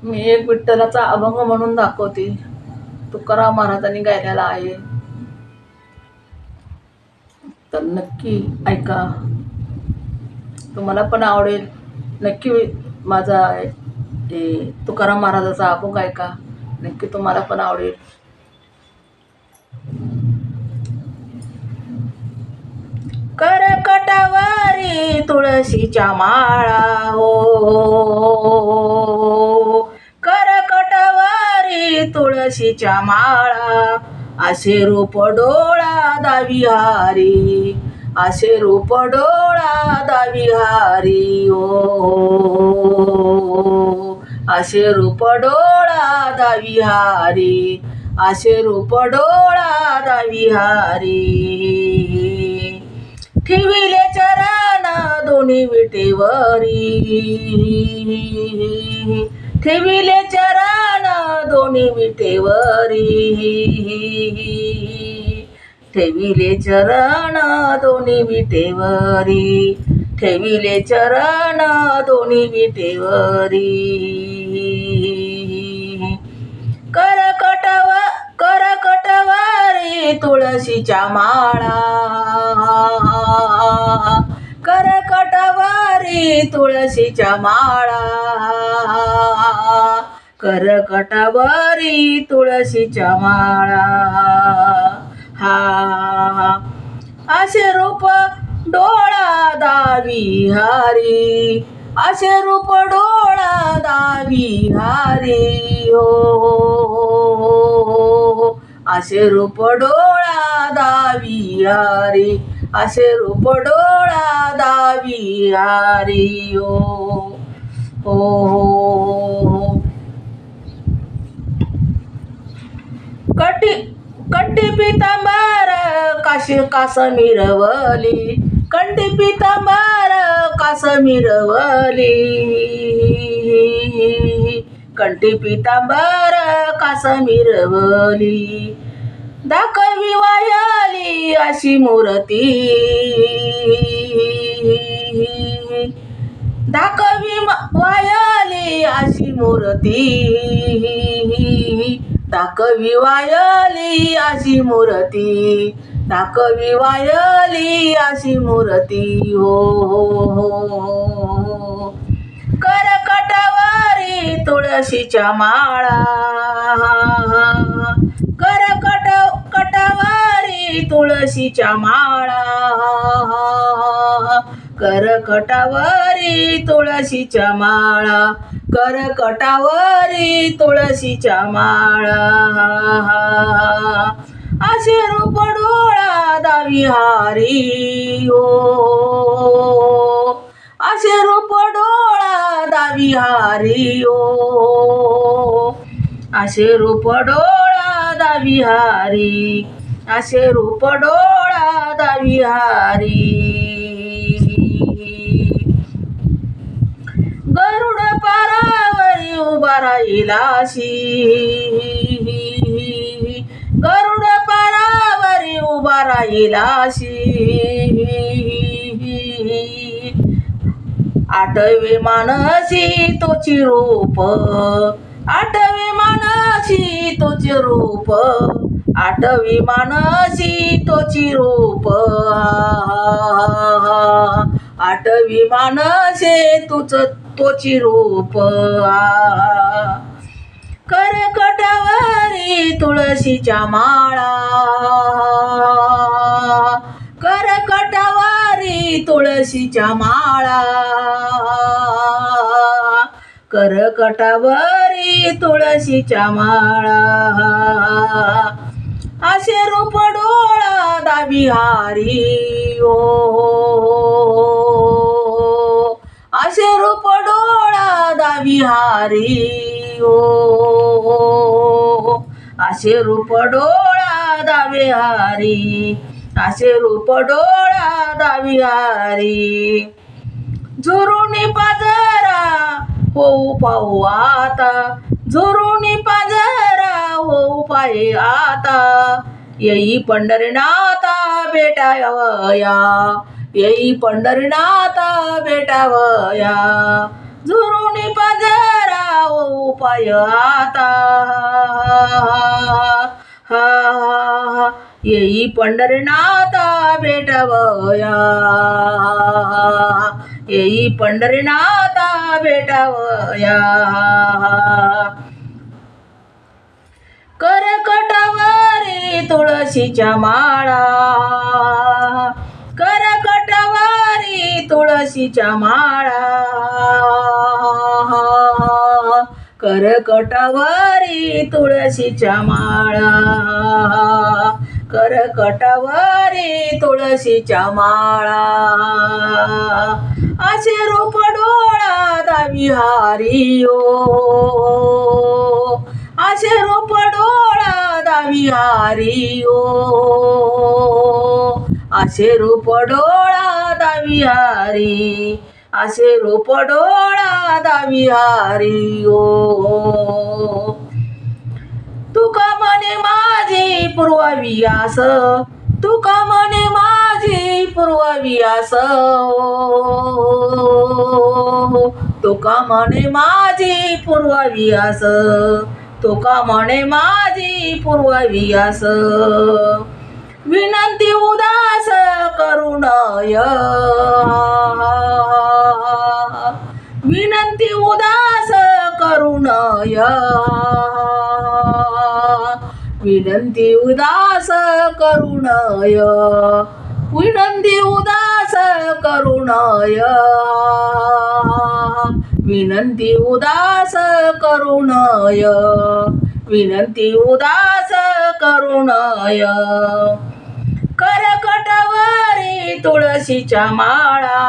मी एक विठ्ठलाचा अभंग म्हणून दाखवते. तुकाराम महाराजांनी गायलेला आहे, तर नक्की ऐका. तुम्हाला पण आवडेल. नक्की माझा तुकाराम महाराजाचा अभंग ऐका, नक्की तुम्हाला पण आवडेल. करकटावरी तुळशीच्या माळा हो, करकटावरी तुळशीच्या माळा, असे रूप डोळा दाविहारी, असे रूप डोळा दाविहारी हो, असे रूप डोळा दाविहारी, असे रूप डोळा दाविहारी. ठेविले चरण दोन्ही विटेवरी, ठेविले चरण दोन्ही विटेवरी, ठेविले चरण दोन्ही विटेवरी, ठेविले चरण दोन्ही विटेवरी. करकटवरी तुळशीच्या माळा, करकटवरी तुळशीच्या माळा, करकटवरी तुळशीच्या माळा. हा असे रूप डोळा दाविहारी, असे रूप डोळा दाविहारी हो, असे रूप डोळा दाविहारी, असे रूप डोळा दाविहारी हो. कंठी पितांबर कासमिरवली, कंठी पितांबर कासमिरवली, कंठी पितांबर कासमिरवली. दाखवी वायली अशी मूर्ती, दाखवी वायली अशी मूर्ती, दाखवी वायली अशी मूर्ती, दाखवी वायली अशी मूर्ती हो. करकटवरी तुळशीच्या माळा, करकटवरी तुळशीच्या माळा, करकटावरी तुळशीच्या माळा, करकटावरी तुळशीच्या माळा. असे रूप डोळा दाविहारी हो, असे रूप डोळा दाविहारी हो, असे रूप डोळा दाविहारी, असे रूप डोळा दाविहारी. गरुड पारावरी उभा राहिलाशी, गरुड पारावरी उभा राहिलाशी, आठवे मानसी तोची रूप, आठवे मानसी तोचे रूप, आठवी मानसी तोची रूप, आठवी मानसे तुझ तोची रूप. करकटावरी तुळशीच्या माळा, करकटावरी तुळशीच्या माळा, करकटावरी तुळशीच्या माळा. असे रूप डोळा दाविहारी हो, असे रूप डोळा दाविहारी हो, असे रूप डोळा दाविहारी, असे रूप डोळा दाविहारी. झुरुनी पाजरा होऊ पाहू आता, झुरुनी पाजरा होऊ पाहे आता, येई पंढरीनाथा भेटावया, येई पंढरीनाथ भेटावया झुरुनी पाजरा उपाय आता हा येई पंढरीनाथ भेटावया येई पंढरीनाथ भेटावया करकटवारी तुळशीच्या माळा करकटवारी तुळशीच्या माळा करकटवारी तुळशीच्या माळा करकटवारी तुळशीच्या माळा असे रूप डोळा विहारी ओ असे रूप डोळा विहारी ओ असे रूप डोळा विहारी असे रूप डोळा विहारी ओ तुका म्हणे माझी पूर्ववियास तुका म्हणे माझी पूर्ववियास तुका म्हणे माझी पूर्ववियास तुका म्हणे माझी पूर्ववियास विनंती उदास करू नय विनंती उदास करू नय विनंती उदास करू नय विनंती उदास करू नय विनंती उदास करू नय विनंती उदास करू नय करकटवारी तुळशीच्या माळा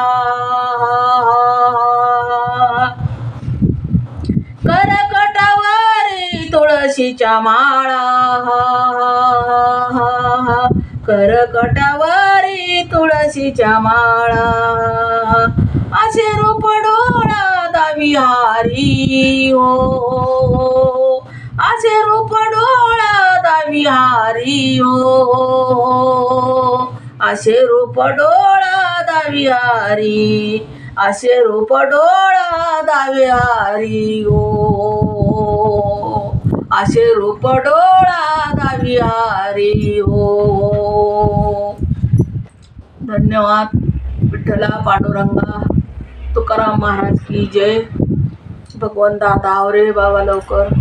करकटवारी तुळशीच्या माळा करकटवारी तुळशीच्या माळा असे रूप डोळा विहारी हो असे रूप डोळा विहारी हो असे रूप डोळा विहारी असे रूप डोळा विहारी हो असे रूप डोळा विहारी हो. धन्यवाद. विठ्ठला पांडुरंगा तुकाराम महाराज की जय. भगवंता आता आव रे बाबा लवकर.